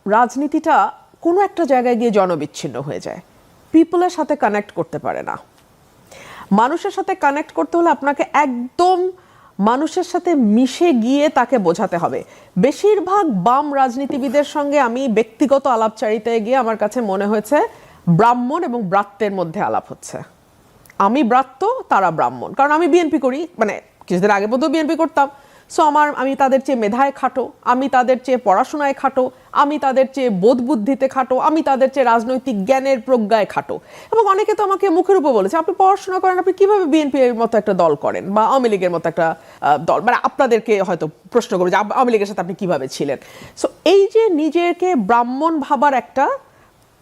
রাজনীতিটা কোনো একটা জায়গায় গিয়ে জনবিচ্ছিন্ন হয়ে যায়, পিপলের সাথে কানেক্ট করতে পারে না। মানুষের সাথে কানেক্ট করতে হলে আপনাকে একদম মানুষের সাথে মিশে গিয়ে তাকে বোঝাতে হবে। বেশিরভাগ বাম রাজনীতিবিদের সঙ্গে আমি ব্যক্তিগত আলাপচারিতায় গিয়ে আমার কাছে মনে হয়েছে ব্রাহ্মণ এবং ব্রাত্যের মধ্যে আলাপ হচ্ছে। আমি ব্রাত্য, তারা ব্রাহ্মণ, কারণ আমি বিএনপি করি, মানে কিছুদিন আগে পর্যন্ত বিএনপি করতাম। সো আমি তাদের চেয়ে মেধায় খাটো, আমি তাদের চেয়ে পড়াশোনায় খাটো, আমি তাদের চেয়ে বোধ বুদ্ধিতে খাটো, আমি তাদের চেয়ে রাজনৈতিক জ্ঞানের প্রজ্ঞায় খাটো। এবং অনেকে তো আমাকে মুখের উপর বলেছে, আপনি পড়াশোনা করেন, আপনি কিভাবে বিএনপি এর মতো একটা দল করেন, বা আওয়ামী লীগের মতো একটা দল, মানে আপনাদেরকে হয়তো প্রশ্ন করবে যে আওয়ামী লীগের সাথে আপনি কিভাবে ছিলেন। সো এই যে নিজেকে ব্রাহ্মণ ভাবার একটা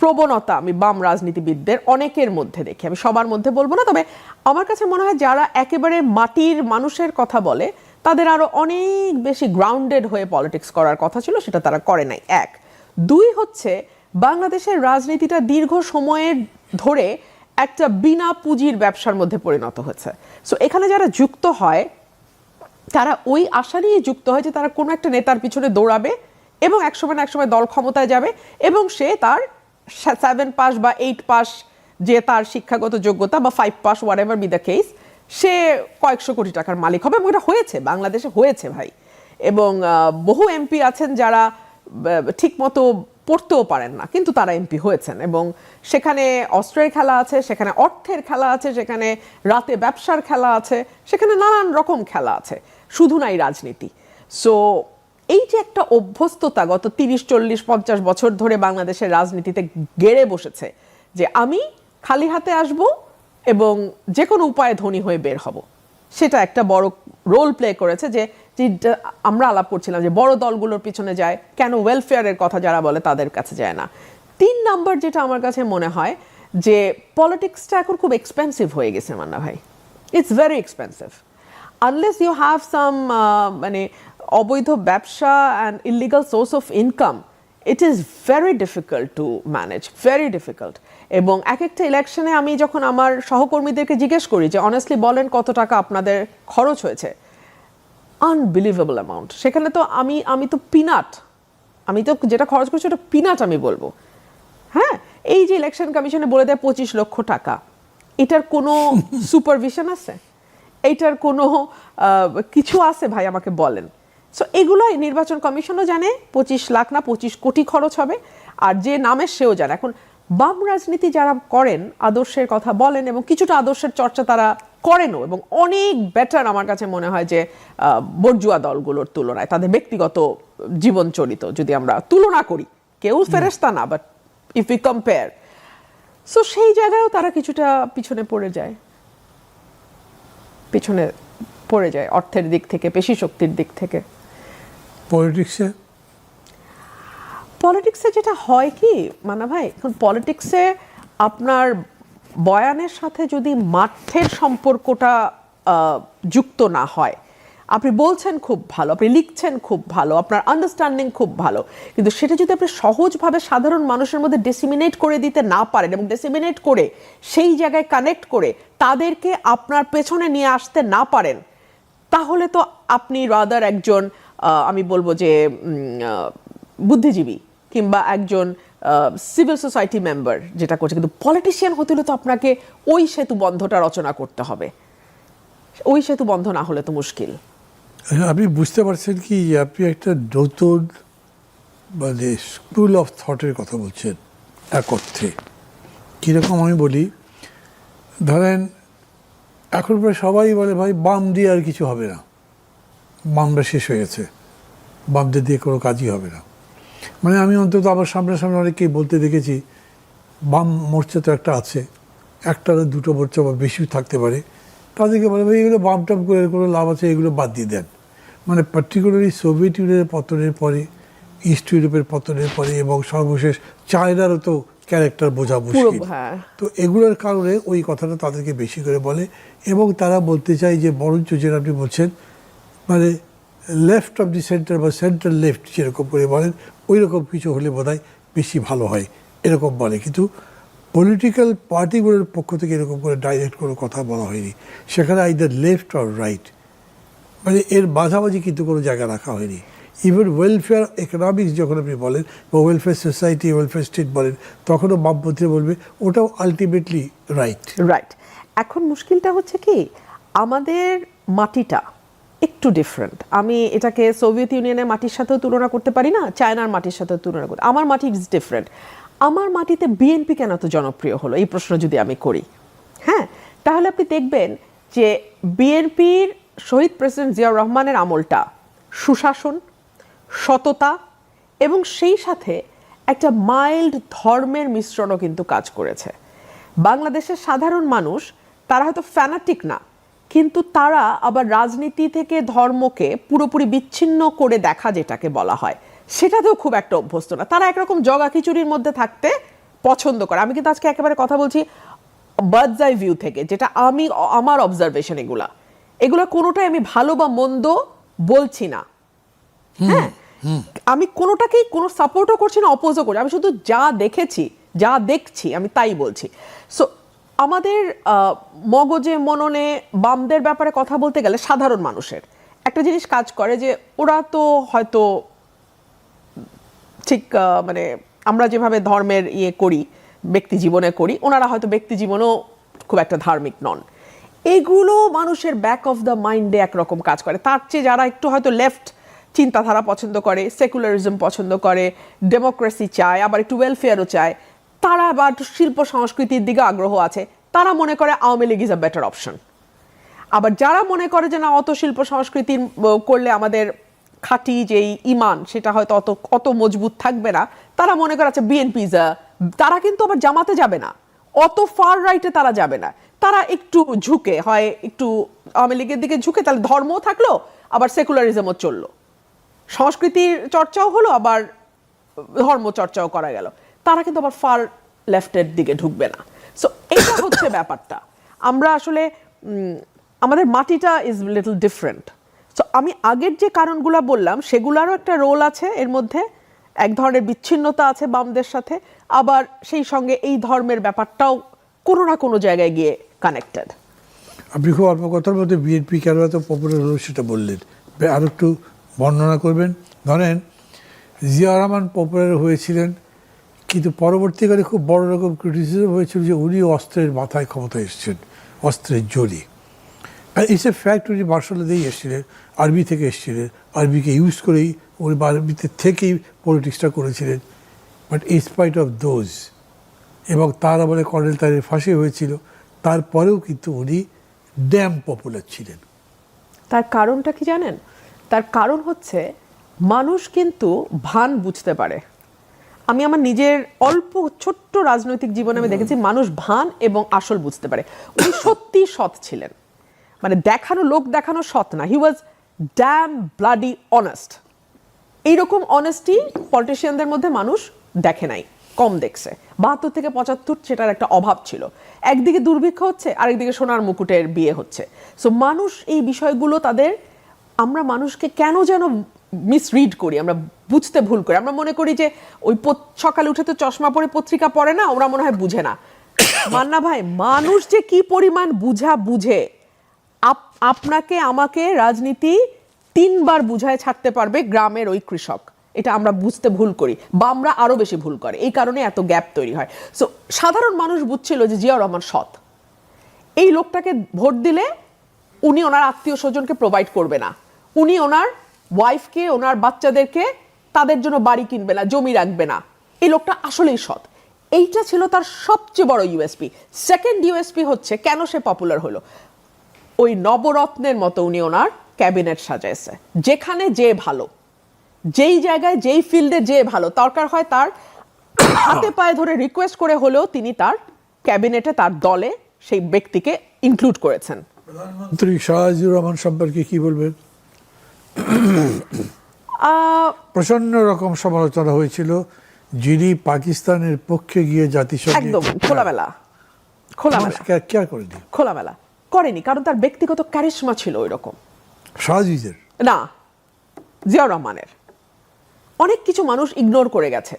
প্রবণতা আমি বাম রাজনীতিবিদদের অনেকের মধ্যে দেখি, আমি সবার মধ্যে বলবো না, তবে আমার কাছে মনে হয় যারা একেবারে মাটির মানুষের কথা বলে তাদের আরো অনেক বেশি গ্রাউন্ডেড হয়ে পলিটিক্স করার কথা ছিল, সেটা তারা করে নাই। 1, 2 হচ্ছে বাংলাদেশের রাজনীতিটা দীর্ঘ সময়ের ধরে একটা বিনা পুঁজির ব্যবসার মধ্যে পরিণত হয়েছে। সো এখানে যারা যুক্ত হয় তারা ওই আশা নিয়ে যুক্ত হয় যে তারা কোনো একটা নেতার পিছনে দৌড়াবে এবং একসময় না একসময় দল ক্ষমতায় যাবে এবং সে তার 7 পাস বা 8 পাস যে তার শিক্ষাগত যোগ্যতা, বা 5 pass, whatever be the case, সে কয়েকশো কোটি টাকার মালিক হবে। এবং এটা হয়েছে, বাংলাদেশে হয়েছে ভাই। এবং বহু এমপি আছেন যারা ঠিক মতো পড়তেও পারেন না, কিন্তু তারা এমপি হয়েছেন। এবং সেখানে অস্ত্রের খেলা আছে, সেখানে অর্থের খেলা আছে, সেখানে রাতে ব্যবসার খেলা আছে, সেখানে নানান রকম খেলা আছে, শুধু নাই রাজনীতি। সো এই যে একটা অভ্যস্ততা গত 30, 40, 50 বছর ধরে বাংলাদেশের রাজনীতিতে গেড়ে বসেছে যে আমি খালি হাতে আসব এবং যে কোনো উপায়ে ধনী হয়ে বের হব, সেটা একটা বড় রোল প্লে করেছে। যে আমরা আলাপ করছিলাম যে বড় দলগুলোর পিছনে যায়, কেন ওয়েলফেয়ারের কথা যারা বলে তাদের কাছে যায় না। 3 নাম্বার যেটা আমার কাছে মনে হয় যে পলিটিক্সটা এখন খুব এক্সপেন্সিভ হয়ে গেছে মান্না ভাই, it's very expensive. Unless you have some মানে অবৈধ ব্যবসা and illegal source of income, it is very difficult to manage, very difficult. এবং এক একটা ইলেকশনে আমি যখন আমার সহকর্মীদেরকে জিজ্ঞেস করি যে অনেস্টলি বলেন কত টাকা আপনাদের খরচ হয়েছে, আনবিলিভেবল অ্যামাউন্ট। সেখানে তো আমি তো পিনাট, আমি তো যেটা খরচ করছি ওটা পিনাট আমি বলবো। হ্যাঁ, এই যে ইলেকশন কমিশনে বলে দেয় 25 লক্ষ টাকা, এটার কোনো সুপারভিশন আছে? এইটার কোনো কিছু আছে ভাই, আমাকে বলেন। সো এগুলোই নির্বাচন কমিশনও জানে 25 লাখ না 25 কোটি খরচ হবে, আর যে নামের সেও জানে। এখন বাম রাজনীতি যারা করেন, আদর্শের কথা বলেন এবং কিছুটা আদর্শের চর্চা তারা করেনও, এবং অনেক বেটার আমার কাছে মনে হয় যে বর্জুয়া দলগুলোর তুলনায়, তাদের ব্যক্তিগত জীবন চরিত যদি আমরা তুলনা করি, কেউ ফেরেশতা না, but if you compare, so সেই জায়গায়ও তারা কিছুটা পিছনে পড়ে যায় অর্থের দিক থেকে, পেশি শক্তির দিক থেকে। পলিটিক্সে যেটা হয় কি মানা ভাই, এখন পলিটিক্সে আপনার বয়ানের সাথে যদি মাঠের সম্পর্কটা যুক্ত না হয়, আপনি বলছেন খুব ভালো, আপনি লিখছেন খুব ভালো, আপনার আন্ডারস্ট্যান্ডিং খুব ভালো, কিন্তু সেটা যদি আপনি সহজভাবে সাধারণ মানুষের মধ্যে ডিসিমিনেট করে দিতে না পারেন এবং ডিসিমিনেট করে সেই জায়গায় কানেক্ট করে তাদেরকে আপনার পেছনে নিয়ে আসতে না পারেন, তাহলে তো আপনি রাদার একজন আমি বলবো যে বুদ্ধিজীবী কিংবা একজন সিভিল সোসাইটি মেম্বার যেটা করছে, কিন্তু পলিটিশিয়ান হতে হলে তো আপনাকে ওই সেতু বন্ধটা রচনা করতে হবে। ওই সেতু বন্ধ না হলে তো মুশকিল। আপনি বুঝতে পারছেন কি আপনি একটা নতুন মানে স্কুল অফ থটের কথা বলছেন এক অর্থে। কীরকম আমি বলি, ধরেন এখন প্রায় সবাই বলে ভাই বাম দিয়ে আর কিছু হবে না, বামরা শেষ হয়ে গেছে, বামদের দিয়ে কোনো কাজই হবে না। মানে আমি অন্তত আমার সামনে অনেককেই বলতে দেখেছি, বাম মোর্চা তো একটা আছে, একটা না দুটো মোর্চা বা বেশিও থাকতে পারে, তাদেরকে বলে ভাই এগুলো বাম টাম করে কোনো লাভ আছে, এগুলো বাদ দিয়ে দেন। মানে পার্টিকুলারলি সোভিয়েত ইউনিয়নের পতনের পরে, ইস্ট ইউরোপের পতনের পরে এবং সর্বশেষ চায়নারও তো ক্যারেক্টার বোঝা মুশকিল। তো এগুলোর কারণে ওই কথাটা তাদেরকে বেশি করে বলে, এবং তারা বলতে চায় যে বরঞ্চ যেটা আপনি বলছেন মানে লেফট অফ দি সেন্টার বা সেন্ট্রাল লেফট যেরকম করে বলেন, ওই রকম কিছু হলে বোধহয় বেশি ভালো হয় এরকম বলে। কিন্তু পলিটিক্যাল পার্টিগুলোর পক্ষ থেকে এরকম করে ডাইরেক্ট কোনো কথা বলা হয়নি। সেখানে আইদার লেফট অর রাইট, মানে এর মাঝামাঝি কিন্তু কোনো জায়গা রাখা হয়নি। ইভেন ওয়েলফেয়ার ইকোনমিক্স যখন আপনি বলেন বা ওয়েলফেয়ার সোসাইটি, ওয়েলফেয়ার স্টেট বলেন, তখনও বামপন্থীরা বলবে ওটাও আলটিমেটলি রাইট। রাইট। এখন মুশকিলটা হচ্ছে কি, আমাদের মাটিটা একটু ডিফারেন্ট। আমি এটাকে সোভিয়েত ইউনিয়নের মাটির সাথেও তুলনা করতে পারি না, চায়নার মাটির সাথেও তুলনা করতে। আমার মাটি ইজ ডিফারেন্ট। আমার মাটিতে বিএনপি কেন এত জনপ্রিয় হলো, এই প্রশ্ন যদি আমি করি, হ্যাঁ, তাহলে আপনি দেখবেন যে বিএনপির শহীদ প্রেসিডেন্ট জিয়াউর রহমানের আমলটা সুশাসন, সততা এবং সেই সাথে একটা মাইল্ড ধর্মের মিশ্রণও কিন্তু কাজ করেছে। বাংলাদেশের সাধারণ মানুষ তারা হয়তো ফ্যানাটিক না, কিন্তু তারা আবার রাজনীতি থেকে ধর্মকে পুরোপুরি বিচ্ছিন্ন করে দেখা যেটাকে বলা হয়, সেটাতেও খুব একটা অভ্যস্ত না। তারা একরকম জগা খিচুড়ির মধ্যে থাকতে পছন্দ করে। আমি কিন্তু আজকে একেবারে কথা বলছি বার্ডস আই ভিউ থেকে, যেটা আমি আমার অবজারভেশন, এগুলা কোনোটাই আমি ভালো বা মন্দ বলছি না, হ্যাঁ, আমি কোনোটাকেই কোনো সাপোর্টও করছি না, অপোজও করছি, আমি শুধু যা দেখেছি, যা দেখছি আমি তাই বলছি। সো আমাদের মগজে মননে বামদের ব্যাপারে কথা বলতে গেলে সাধারণ মানুষের একটা জিনিস কাজ করে যে ওরা তো হয়তো ঠিক মানে আমরা যেভাবে ধর্মের করি, ব্যক্তি জীবনে করি, ওনারা হয়তো ব্যক্তি জীবনেও খুব একটা ধার্মিক নন। এগুলো মানুষের ব্যাক অফ দ্য মাইন্ডে একরকম কাজ করে। তার চেয়ে যারা একটু হয়তো লেফট চিন্তাধারা পছন্দ করে, সেকুলারিজম পছন্দ করে, ডেমোক্রেসি চায়, আবার একটু ওয়েলফেয়ারও চায়, তারা বা একটু শিল্প সংস্কৃতির দিকে আগ্রহ আছে, তারা মনে করে Awami League is a better option. আবার যারা মনে করে যে না, অত শিল্প সংস্কৃতি করলে আমাদের খাঁটি যেই ইমান সেটা হয়তো অত মজবুত থাকবে না, তারা মনে করে আচ্ছা বিএনপি, তারা কিন্তু আবার জামাতে যাবে না, অত ফার রাইটে তারা যাবে না, তারা একটু ঝুঁকে, হয় একটু আওয়ামী লীগের দিকে ঝুঁকে, তাহলে ধর্মও থাকলো, আবার সেকুলারিজমও চললো, সংস্কৃতির চর্চাও হলো, আবার ধর্ম চর্চাও করা গেল। তারা কিন্তু আবার ফার লেফটের দিকে ঢুকবে না। সো এটা হচ্ছে ব্যাপারটা। আমরা আসলে আমাদের মাটিটা ইজ লিটল ডিফারেন্ট। সো আমি আগের যে কারণগুলো বললাম সেগুলোরও একটা রোল আছে এর মধ্যে, এক ধরনের বিচ্ছিন্নতা আছে বামদের সাথে, আবার সেই সঙ্গে এই ধর্মের ব্যাপারটাও কোনো না কোনো জায়গায় গিয়ে কানেক্টেড। আপনি খুব অল্প কথার মধ্যে বিএনপি কেন এত পপুলার হলো সেটা বললেন, আর একটু বর্ণনা করবেন। ধরেন জিয়া রহমান পপুলার হয়েছিলেন, কিন্তু পরবর্তীকালে খুব বড় রকম ক্রিটিসিজম হয়েছিল যে উনি অস্ত্রের মাথায় ক্ষমতায় এসেছেন, অস্ত্রের জোরে। আর ইটস এ ফ্যাক্ট, উনি মার্শাল দিয়েই এসেছিলেন, আর্মি থেকে এসেছিলেন, আর্মিকে ইউজ করেই উনি আর্মিতে থেকেই পলিটিক্সটা করেছিলেন। বাট ইনস্পাইট অফ দোজ, এবং তার আমলে কর্নেল তারের ফাঁসি হয়েছিল, তারপরেও কিন্তু উনি ড্যাম পপুলার ছিলেন। তার কারণটা কি জানেন? তার কারণ হচ্ছে মানুষ কিন্তু ভান বুঝতে পারে। আমি আমার নিজের অল্প ছোট্ট রাজনৈতিক জীবনে আমি দেখেছি মানুষ ভান এবং আসল বুঝতে পারে। উনি সত্যি সৎ ছিলেন, মানে দেখানো, লোক দেখানো সৎ না, হি ওয়াজ ড্যাম ব্লাডি অনেস্ট। এইরকম অনেস্টি পলিটিশিয়ানদের মধ্যে মানুষ দেখে নাই, কম দেখছে। ৭২ থেকে ৭৫ সেটার একটা অভাব ছিল। একদিকে দুর্ভিক্ষ হচ্ছে, আরেকদিকে সোনার মুকুটের বিয়ে হচ্ছে। সো মানুষ এই বিষয়গুলো তাদের, আমরা মানুষকে কেন যেন মিসরিড করি, আমরা বুঝতে ভুল করি। আমরা মনে করি যে ওই সকালে উঠে তো চশমা পরে পত্রিকা পড়ে না, ওরা মনে হয় বুঝে না। মান্না ভাই, মানুষ যে কি পরিমাণ বুঝে, আপনাকে আমাকে রাজনীতি 3 বার বুঝায় ছাড়তে পারবে গ্রামের ওই কৃষক। এটা আমরা বুঝতে ভুল করি, বা আমরা আরো বেশি ভুল করে, এই কারণে এত গ্যাপ তৈরি হয়। সো সাধারণ মানুষ বুঝছিল যে জিয়াউর রহমান সৎ, এই লোকটাকে ভোট দিলে উনি ওনার আত্মীয় স্বজনকে প্রোভাইড করবে না, উনি ওনার ওয়াইফকে, ওনার বাচ্চাদেরকে তাদের জন্য বাড়ি কিনবে না, জমি রাখবে না, এই লোকটা আসলেই সৎ। এইটা ছিল তার সবচেয়ে বড় ইউএসপি। সেকেন্ড ইউএসপি হচ্ছে কেন সে পপুলার হলো, ওই নবরত্নের মতো উনি ওনার ক্যাবিনেট সাজাইছে, যেখানে যে ভালো, যেই জায়গায় যেই ফিল্ডে যে ভালো দরকার হয় তার হাতে পায়ে ধরে রিকোয়েস্ট করে হলেও তিনি তার ক্যাবিনেটে তার দলে সেই ব্যক্তিকে ইনক্লুড করেছেন। প্রধানমন্ত্রী শাহজিউর রহমান সম্পর্কে কি বলবেন? প্রচন্ড রকম সমালোচনা হয়েছিল, যিনি পাকিস্তানের পক্ষে গিয়ে জাতিসংঘে একদম খোলামেলা কেয়ার করেনি, খোলামেলা করেনি, কারণ তার ব্যক্তিগত ক্যারিশমা ছিল ওই রকম। শাহজিজের না, জিয়াউর রহমানের অনেক কিছু মানুষ ইগনোর করে গেছে।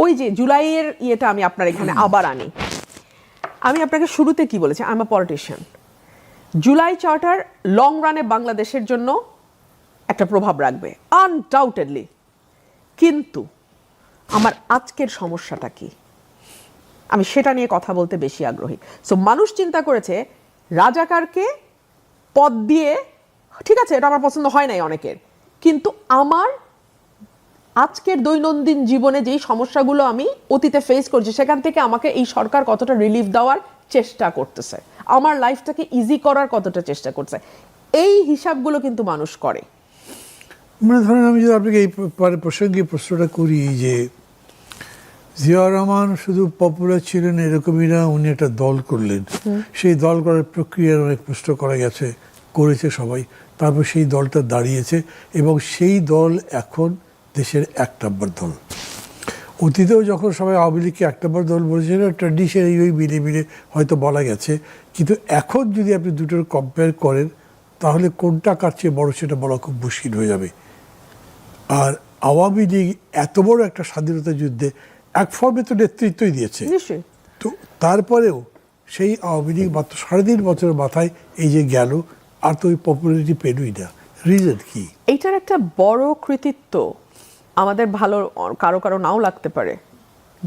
ওই যে জুলাইয়ের ইয়েটা আমি আপনার এখানে আবার আনি। আমি আপনাকে শুরুতে কি বলেছি, I am a politician. July charter long রানে বাংলাদেশের জন্য একটা প্রভাব রাখবে আনডাউটেডলি, কিন্তু আমার আজকের সমস্যাটা কি, আমি সেটা নিয়ে কথা বলতে বেশি আগ্রহী। সো মানুষ চিন্তা করেছে রাজাকারকে পদ দিয়ে, ঠিক আছে এটা আমার পছন্দ হয় নাই অনেকের, কিন্তু আমার আজকের দৈনন্দিন জীবনে যেই সমস্যাগুলো আমি অতীতে ফেস করছি সেখান থেকে আমাকে এই সরকার কতটা রিলিফ দেওয়ার চেষ্টা করতেছে, আমার লাইফটাকে ইজি করার কতটা চেষ্টা করছে, এই হিসাবগুলো কিন্তু মানুষ করে। মানে ধরেন আমি যদি আপনাকে এই প্রসঙ্গে প্রশ্নটা করি যে জিয়াউর রহমান শুধু পপুলার ছিলেন এরকমই না, উনি একটা দল করলেন, সেই দল করার প্রক্রিয়ার অনেক প্রশ্ন করা গেছে, করেছে সবাই, তারপর সেই দলটা দাঁড়িয়েছে এবং সেই দল এখন দেশের এক নম্বর দল। অতীতেও যখন সবাই আওয়ামী লীগকে এক নম্বর দল বলেছিল, ট্র্যাডিশন ওই মিলে মিলে হয়তো বলা গেছে, কিন্তু এখন যদি আপনি দুটোর কম্পেয়ার করেন তাহলে কোনটা কার চেয়ে বড় সেটা বলা খুব মুশকিল হয়ে যাবে। আর আওয়ামী লীগ এত বড় একটা স্বাধীনতা যুদ্ধে এক ফর্মে তো নেতৃত্বই দিয়েছে, তো তারপরেও সেই আওয়ামী লীগ মাত্র 3.5 বছরের মাথায় এই যে গেল, আর তো ওই পপুলারিটি পেলই না। রিজন কি? এইটার একটা বড় কৃতিত্ব আমাদের ভালো কারো কারো নাও লাগতে পারে,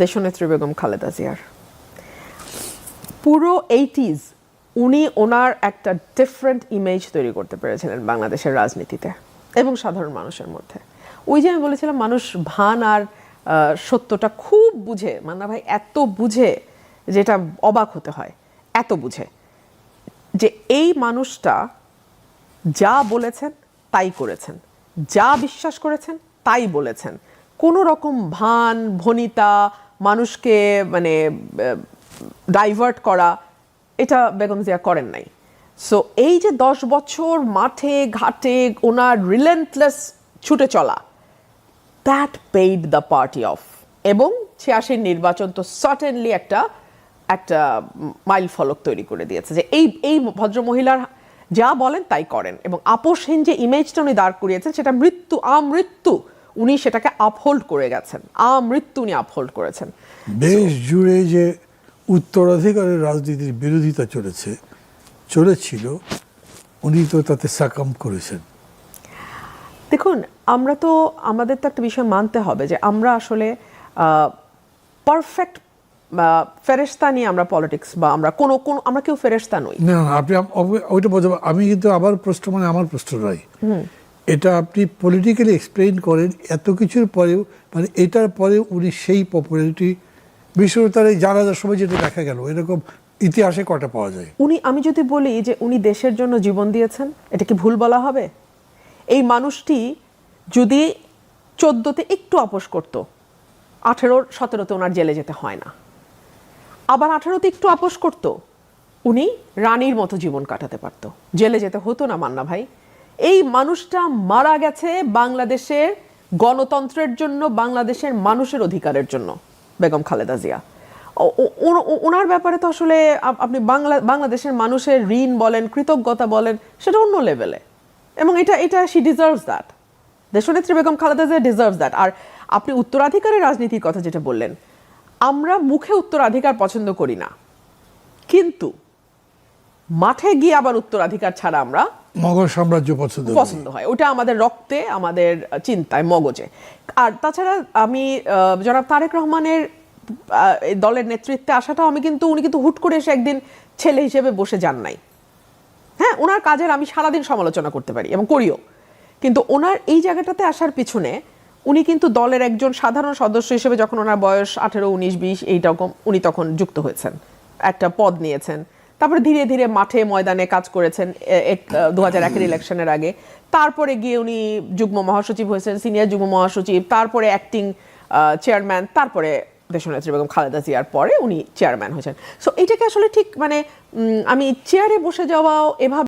দেশনেত্রী বেগম খালেদা জিয়ার। পুরো 80s উনি ওনার একটা ডিফারেন্ট ইমেজ তৈরি করতে পেরেছিলেন বাংলাদেশের রাজনীতিতে এবং সাধারণ মানুষের মধ্যে। ওই যে আমি বলেছিলাম মানুষ ভান আর সত্যটা খুব বুঝে, মান্না ভাই এত বুঝে যেটা অবাক হতে হয়, এত বুঝে যে এই মানুষটা যা বলেছেন তাই করেছেন, যা বিশ্বাস করেছেন তাই বলেছেন, কোনো রকম ভান ভনিতা মানুষকে মানে ডাইভার্ট করা এটা বেগম জিয়া করেন নাই। সো এই যে 10 বছর মাঠে ঘাটে ওনার রিলেন্টলেস ছুটে চলা, that paid the party of, এবং 86 নির্বাচন তো সার্টেনলি একটা মাইল ফলক তৈরি করে দিয়েছে যে এই ভদ্রমহিলার যা বলেন তাই করেন, এবং আপোষহীন যে ইমেজটা উনি দাঁড় করিয়েছেন সেটা আমৃত্যু উনি সেটাকে আপহোল্ড করে গেছেন, আমৃত্যু উনি আপহোল্ড করেছেন। দেশ জুড়ে যে উত্তরাধিকারের রাজনীতির বিরোধিতা চলেছিল, উনি তো তাতে সাকাম করেছেন। দেখুন আমাদের তো একটা বিষয় মানতে হবে যে আমরা আসলে পারফেক্ট ফেরেশতা নিয়ে আমরা পলিটিক্স বা আমরা কেউ ফেরেশতা নই। না আপনি ওইটা বোঝাবো, আমি কিন্তু আবার প্রশ্ন মানে আমার প্রশ্ন নয়, এটা আপনি পলিটিক্যালি এক্সপ্লেইন করেন এত কিছুর পরেও, মানে এটার পরে উনি সেই পপুলারিটি বিশেষত তার এই জানাজার সময় যেটা দেখা গেল, এরকম ইতিহাসে কটা পাওয়া যায়? আমি যদি বলি যে উনি দেশের জন্য জীবন দিয়েছেন, এটা কি ভুল বলা হবে? এই মানুষটি যদি 14তে একটু আপোষ করতো, 18-17তে ওনার জেলে যেতে হয় না, আবার 18তে একটু আপোষ করতো, উনি রানীর মতো জীবন কাটাতে পারতো, জেলে যেতে হতো না। মান্না ভাই, এই মানুষটা মারা গেছে বাংলাদেশের গণতন্ত্রের জন্য, বাংলাদেশের মানুষের অধিকারের জন্য, বেগম খালেদা জিয়া। ওনার ব্যাপারে তো আসলে আপনি বাংলাদেশের মানুষের ঋণ বলেন, কৃতজ্ঞতা বলেন, সেটা অন্য লেভেলে, এবং এটা শি ডিজার্ভস দ্যাট, দেশনেত্রী বেগম খালেদা জিয়া ডিজার্ভস দ্যাট। আর আপনি উত্তরাধিকারের রাজনীতির কথা যেটা বললেন, আমরা মুখে উত্তরাধিকার পছন্দ করি না, কিন্তু মাঠে গিয়ে আবার উত্তরাধিকার ছাড়া আমরা মোগল সাম্রাজ্য পছন্দ হয়, ওটা আমাদের রক্তে, আমাদের চিন্তায়, মগজে। আর তাছাড়া আমি জনাব তারেক রহমানের দলের নেতৃত্বে আসাটাও উনি কিন্তু হুট করে এসে একদিন ছেলে হিসেবে বসে যান নাই। হ্যাঁ, ওনার কাজের আমি সারাদিন সমালোচনা করতে পারি এবং করিও, কিন্তু ওনার এই জায়গাটাতে আসার পিছনে উনি কিন্তু দলের একজন সাধারণ সদস্য হিসেবে, যখন ওনার বয়স 18, 19, 20 এইরকম, উনি তখন যুক্ত হয়েছেন, একটা পদ নিয়েছেন, তারপরে ধীরে ধীরে মাঠে ময়দানে কাজ করেছেন 2001 ইলেকশনের আগে। তারপরে গিয়ে উনি যুগ্ম মহাসচিব হয়েছেন, সিনিয়র যুগ্ম মহাসচিব, তারপরে অ্যাক্টিং চেয়ারম্যান, তারপরে দেশনেত্রী বেগম খালেদা জিয়ার পরে উনি চেয়ারম্যান হয়েছেন। সো এটাকে আসলে ঠিক মানে আমি চেয়ারে বসে যাওয়া এভাবে